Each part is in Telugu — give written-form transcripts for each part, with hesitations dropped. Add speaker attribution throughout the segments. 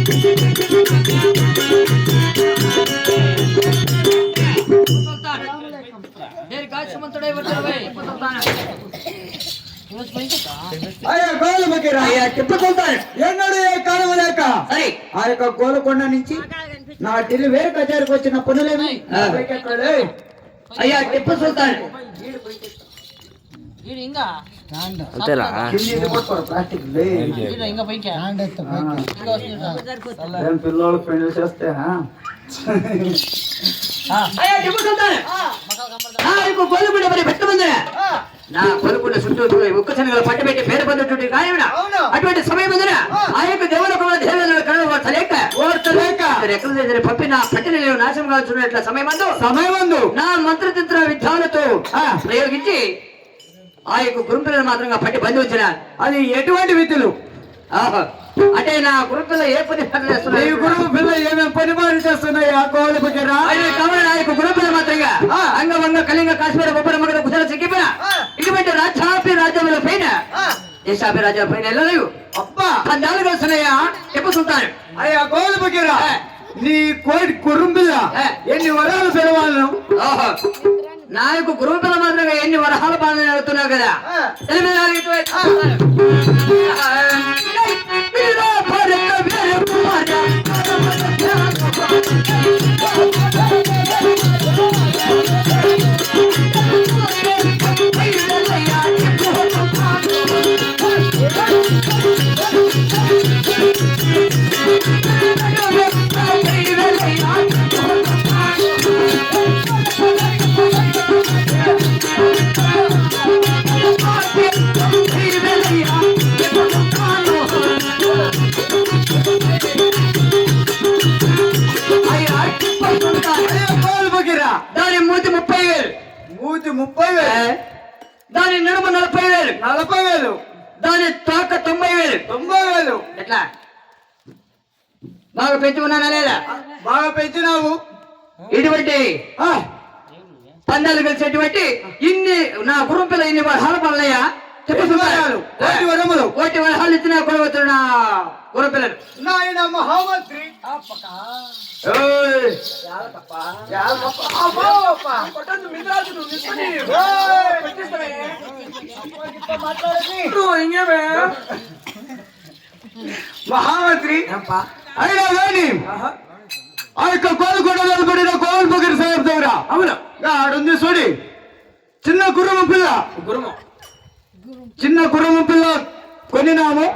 Speaker 1: ఆ యొక్క గోలకొండ నుంచి నా ఢిల్లీ వేరు కచేరికి వచ్చిన పనులేమి అయ్యా టిప్పు సుల్తాన్ పిల్లలు పెళ్లి చేస్తే గోలకొండ మరి పెట్టమంది నా కొలుకున్న చుట్టూ ఒక్క శనగలు పట్టు పెట్టి పేరు పొందుతుంటే కాయన అటువంటి సమయం ఆ యొక్క దేవులకు రెక్కలు పప్పి నా పట్టిన నాశనం కాల్చున్నట్ల సమయమందు నా మంత్రతంత్ర విధాలతో ప్రయోగించి ఆ యొక్క గురుంపిల్లను మాత్రంగా పట్టి బంధి వచ్చిన అది ఎటువంటి విధులు అంటే నా గురుపిల్ల ఏ పని చేస్తున్నాయి గురువు పిల్ల ఏమేమి పని పనులు చేస్తున్నాయి ఆ కోళ్ళ కాబట్టి నా యొక్క గురుపిల్ల మాత్రంగా అంగవంగ కళింగ కాశ్మీర బొబ్బర మగ కుశల సిక్కిపోయిన ఇటువంటి రాజ్యముల పైన దేశాభి రాజ్యాల పైన వెళ్ళలేవు అబ్బా 14 వస్తున్నాయా టిప్పు సుల్తాన్ అయ్యా కోళ్ళ బుకిరా నీ కోడి గురుంపిల్ల ఎన్ని వరాలు పిలవాలను నా యొక్క గురువుల మాత్రంగా ఎన్ని వరహాల పాలన అవుతున్నావు కదా దాని మూతి 30,000 దాని నడుము 40,000 దాని తోక 90,000 ఎట్లా బాగా పెంచి ఉన్నానా లేదా బాగా పెంచినావు ఇటువంటి పందాలు కలిసేటువంటి ఇన్ని నా గురుంపిల్ల ఇన్ని వరహాల పనులయ్యా కోటి వరహాలు ఇచ్చిన కొడవచ్చుడు నా గురుపిల్లలు నాయన మహామంత్రి మహామంత్రి అయినా కానీ ఆ యొక్క కోలుకొండ పడిన కోవల్ బగిరి సాహెబ్ దగ్గర అవును ఆడుంది చూడి చిన్న గుర్రము పిల్ల చిన్న గుర్రము పిల్ల కొనినాము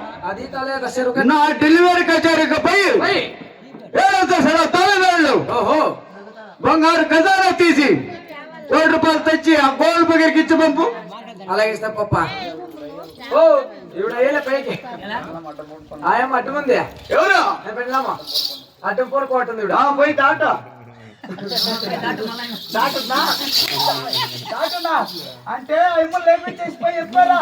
Speaker 1: నా డెలివరీ కచేరీకి పోయి తలవేళ్ళు బంగారు ఖజానా తీసి 1 రూపాయలు తెచ్చి ఆ కోవల్ బగిరికి ఇచ్చి పంపు అలాగే ఇస్తా పప్ప పైకి ఆయమ్మ అడ్డుమంది ఎవరు పెళ్ళామా అడ్డం పోరుకోవట్టుంది పోయి తాట అంటే అమ్మ లేపించేసి పోయి ఎత్తారా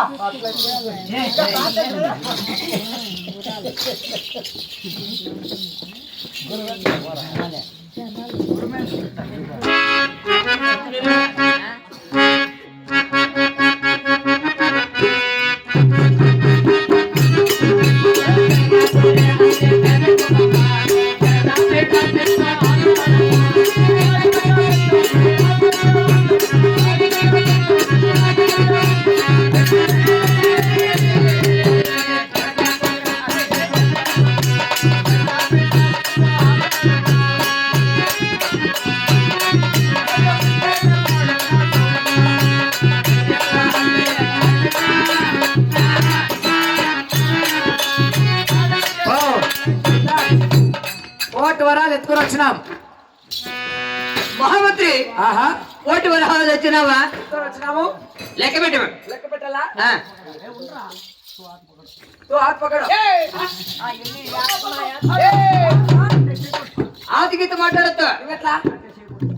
Speaker 1: వరాలు ఎత్తుకుని వచ్చినాం మహామంత్రి కోటి వరహాలు తెచ్చినావా వచ్చినాము లెక్క పెట్టాలా ఆదిగీత మాట్లాడద్దు ఎట్లా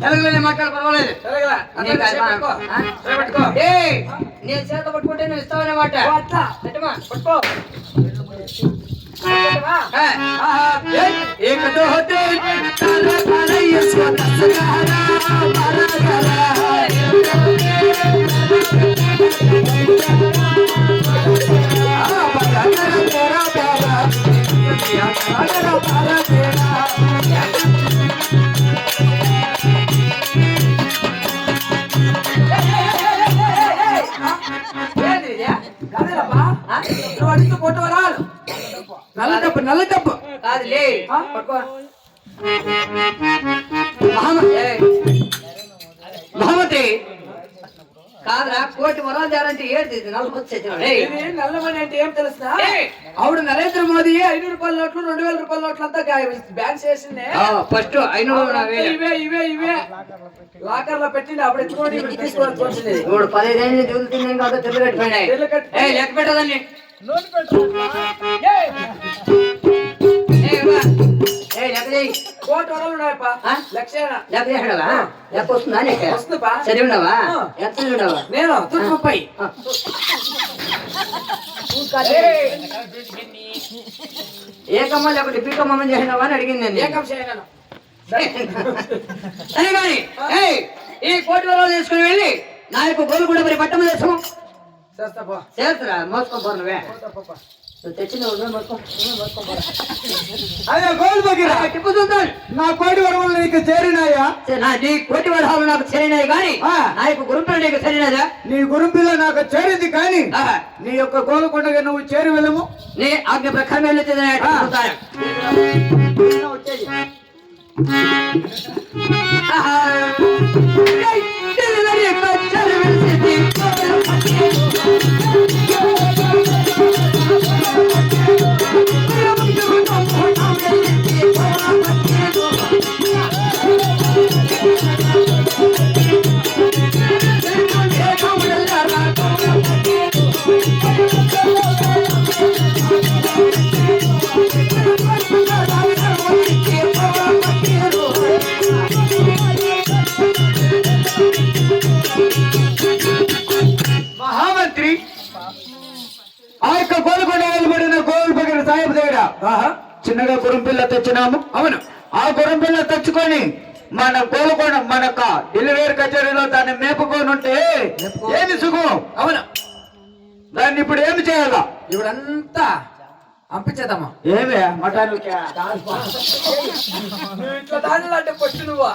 Speaker 1: తెలుగులోనే మాట్లాడ పర్వాలేదు నేను చేత పట్టుకుంటే నువ్వు ఇస్తావనే మాట పట్టుకో एक दो होते तारा तारा ये स्वतः सहारा मारा गला तेरा प्यारा నల్ల డబ్బు నల్ల డబ్బు కాదులే మహమ్మతి కాదురా కోటి వరాలు తేరంటే ఏంటి నల్లమని అంటే ఏం తెలుసా ఆవిడ నరేంద్ర మోదీ 500 రూపాయల నోట్లు 2000 రూపాయల నోట్లు అంతా బ్యాన్ చేసింది ఫస్ట్ 500 ఇవే లాకర్ లో పెట్టింది అప్పుడు ఎత్తుకోండి తీసుకోవాలి ఇప్పుడు 15 ఏళ్ళు చూస్తుంది కాదు తెల్లు కట్టిపోయినాయి లెక్క పెట్టదని కోటి వరాలు ఉన్నాయప్ప లెక్క వస్తుందా వస్తుందా చదివి ఉండవా ఎంత చదివి ఉండవా నేను 30 ఏకమ్మ లేకపోతే పీకమ్మ చేసినావా అని అడిగింది నేను ఏకం చేయను సరే కానీ ఈ కోటి వరాలు తీసుకుని వెళ్ళి నా యొక్క గోలు కూడా మరి పట్టమ దేశం చేస్తారా మోసుకోపో నువ్వే అదే గోల్ బగిరా టిప్పు సుల్తాన్ నా కోటి వరములు నీకు చేరినాయా నీ కోటి వరహాలు నాకు చేరినాయి కానీ నా యొక్క గురుంపిల్ల నీకు చేరినదా నీ గురుంపిల్ల నాకు చేరింది కానీ నీ యొక్క గోలుకొండగా నువ్వు చేరి వెళ్ళము నీ ఆజ్ఞ ప్రకారం వెళ్ళి మహామంత్రి ఆ యొక్క గోల్కొండ వెళ్ళబడిన గోల్ బగిర సాహెబ్ దగ్గర చిన్నగా గురుంపిల్ల తెచ్చినాము అవును ఆ గురుంపిల్ల తెచ్చుకొని మన గోల్కొండ మనక డెలివరీ కచేరీలో దాన్ని మేపుకొని ఉంటే ఏమి సుఖం అవును దాన్ని ఇప్పుడు ఏమి చేయాలా ఇప్పుడంతా పంపించేద్దామా ఏమే మటానికి దానిలాంటి పట్టు నువ్వా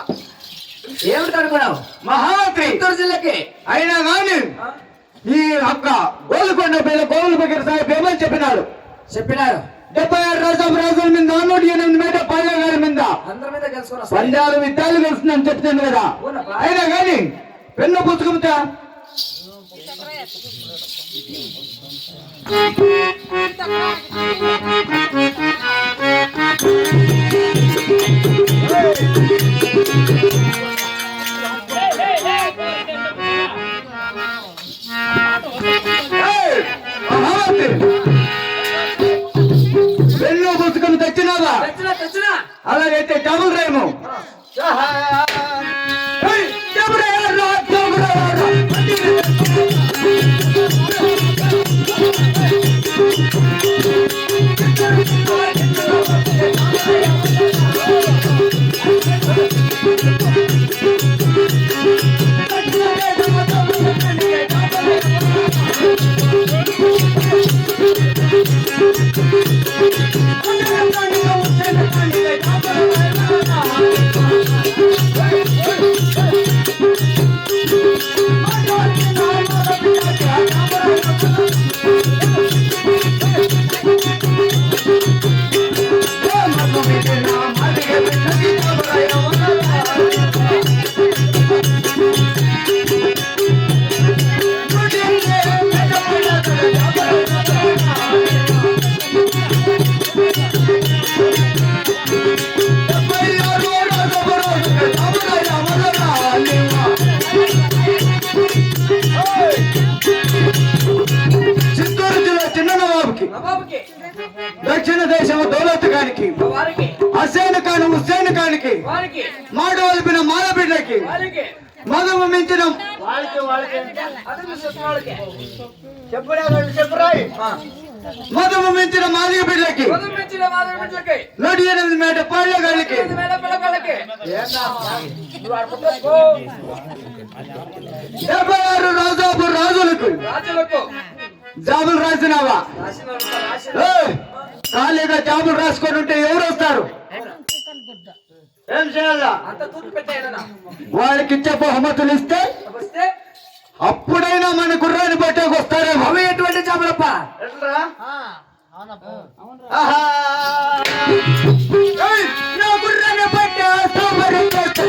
Speaker 1: ఏమిటి అనుకున్నావు మహామంత్రి చిత్తూరు జిల్లాకి అయినా కానీ ఈ అక్క గోల్కొండ పేద గోవుల బగిర సాహెబ్ ఏమని చెప్పినాడు 76 రాజుల మీద 108 మీద పల్లె గారి మీద అందరి మీద పందాలు విద్యాలు కలుస్తుందని చెప్తాను కదా అయినా కానీ పెన్ను పుస్తకంతా పెన్ను పుస్తకం తెచ్చినావా అలాగైతే డబుల్ రైము దక్షిణ దేశం దౌలత్ కానికి హుస్సేన్ ఖానికి మాట వలిపిన మాల బిడ్డకి మదము మించిన మదము మించిన మాదిగ బిడ్డకి 108 మేట పళ్ళ గళ్ళకి 76 రాజులకు జాబులు రాసినావా
Speaker 2: ఖాళీగా జాబులు రాసుకొని ఉంటే ఎవరు వస్తారు? ఏం చేయాలా?
Speaker 1: అంత తూర్పు పెట్టాయన
Speaker 2: వాళ్ళకి ఇచ్చే బహుమతులు ఇస్తే
Speaker 1: వస్తే
Speaker 2: అప్పుడైనా మన గుర్రాన్ని పట్టేకి వస్తారేమో.
Speaker 1: అవి ఎటువంటి జాబులప్ప?
Speaker 2: ఆహా! ఏయ్! నా గుర్రాన్ని పట్టే సోమరి చేస్తే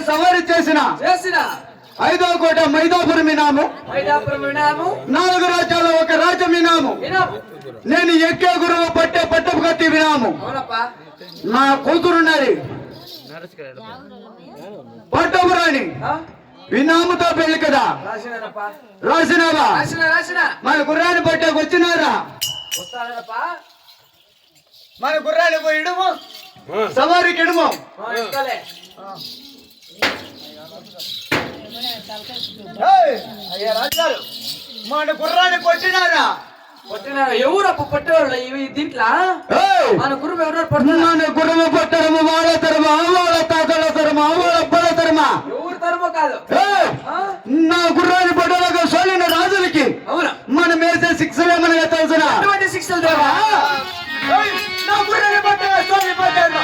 Speaker 2: సవారీ చేసిన 5వ కోట మైదాపురం వినాము. 4 రాజ్యాలు ఒక రాజ్యం వినాము. నేను ఎక్కే గురువు పట్టే పట్టపు కత్తి వినాము. నా కూతురున్నది పట్టపురాణి వినాముతో పెళ్లి కదా రాసినావా? మన గుర్రాన్ని పట్టేకి వచ్చినారా? మన గుర్రాన్ని పోయి ఇడుము, సవారికి ఇడుము. అయ్యా రాజాలు, మన గుర్రాన్ని కొట్టినారా?
Speaker 1: ఎవరప్పు పట్టేవాళ్ళు ఇవి దీంట్లో? మన గురువు ఎవరు పడుతున్నారు?
Speaker 2: మన గుర్రము పట్టడము వాళ్ళ తరమా, వాళ్ళ తాతల తరమా, వాళ్ళ అబ్బల తరమా?
Speaker 1: ఎవరు తరమో కాదు.
Speaker 2: నా గుర్రాన్ని పట్టడానికి సోలిన రాజులకి మనం వేసే శిక్షలే మనకి తెలుసున.
Speaker 1: అటువంటి శిక్షలు దేవా?
Speaker 2: నా గుర్రాన్ని పట్టే సోలి పట్టారు.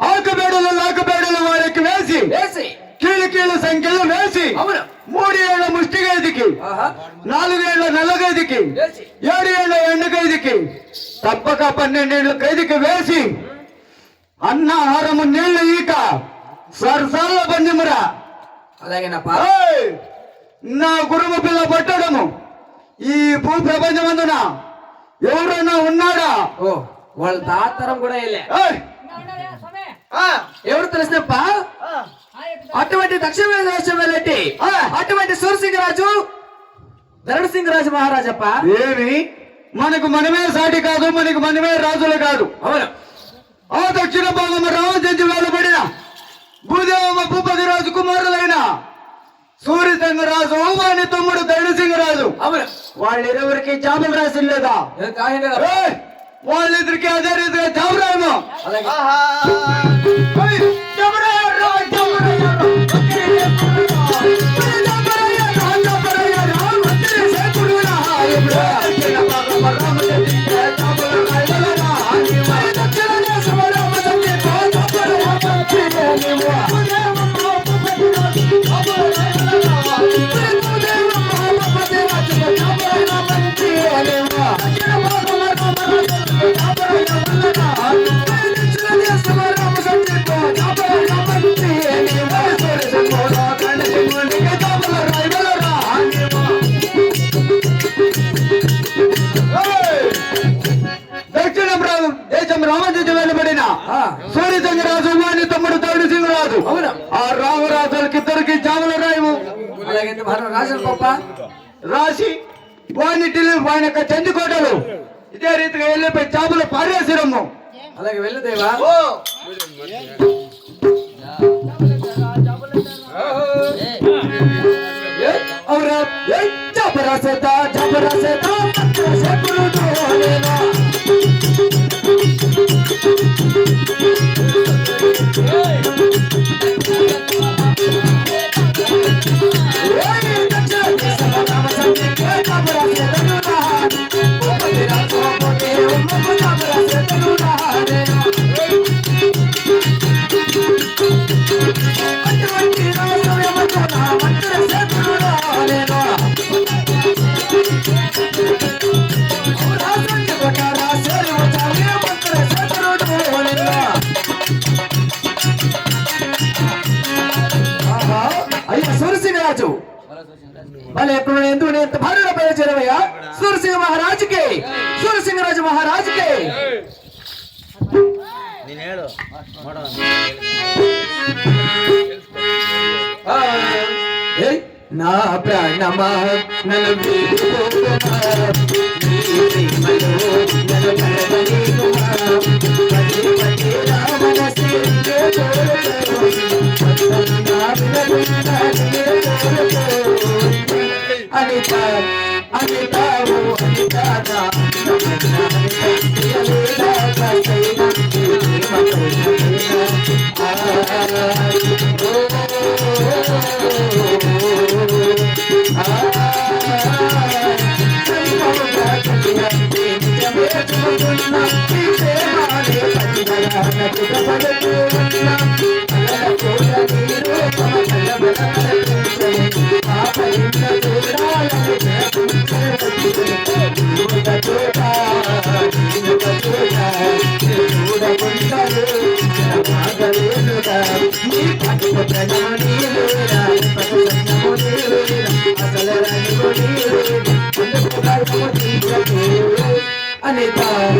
Speaker 2: ఆకుబేడలు లాకుబేడలు వాళ్ళకి వేసి కీలు సంఖ్యలు వేసి 3 ఏళ్ల ముష్టి ఖైదీకి, 4 ఏళ్ల నల్ల ఖైదీకి, 7 ఏళ్ల ఎండు ఖైదీకి, తప్పక 12 ఏళ్ల ఖైదీకి వేసి అన్న ఆహారము నీళ్లు ఈక సరసాల పందిమురా.
Speaker 1: అలాగేనప్పా.
Speaker 2: నా గురువు పిల్ల పట్టడము ఈ భూ ప్రపంచమందున ఎవరన్నా ఉన్నాడా?
Speaker 1: వాళ్ళ తాతరం కూడా ఎవరు తెలిసినప్ప? అటువంటి దక్షిణ రాష్ట్రం వెళ్ళి అటువంటి సూర్సింగ్ రాజు ధరణ సింగ్ రాజు మహారాజప్ప.
Speaker 2: ఏమి మనకు మనమే సాటి కాదు, మనకు మనమే రాజులు కాదు.
Speaker 1: అవును.
Speaker 2: ఆ దక్షిణ భాగం రామచంద్ర వెళ్ళబడిన భూదేవ భూపతి రాజు కుమారులైన సూర్యసింగ రాజు వాని తమ్ముడు ధరణ సింగ్ రాజు.
Speaker 1: అవును.
Speaker 2: వాళ్ళిరువురికి జాబులు రాసి లేదా? వాళ్ళిద్దరికి అదే రీతిగా జాబు రాము. రామచంద్ర వెళ్ళబడిన సూర్యసింగ రాజు వాని తమ్ముడు ధరణ సింగ్ రాజు. ఆ రామరాజులకి ఇద్దరికి జాములు రాయము రాసి వాని వాని యొక్క చందికోటలు ఇదే రీతిగా వెళ్ళిపోయి జాబులు పారేసిరమ్ము.
Speaker 1: అలాగే వెళ్ళు దేవా.
Speaker 2: అవురా జబరసేత జబరసేత శకులు దోలేనా అయ్యా సూరసింహరాజు వాళ్ళు ఎక్కడ ఎందుకు ఎంత భార్య ప్రయోజనమయ్యా సూరసింహ మహారాజుకి సూరసింహరాజు మహారాజుకి నా ప్రాణమా నన్ను అనిత అనితావు అనిత అనితావు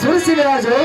Speaker 2: సూరసింహరాజు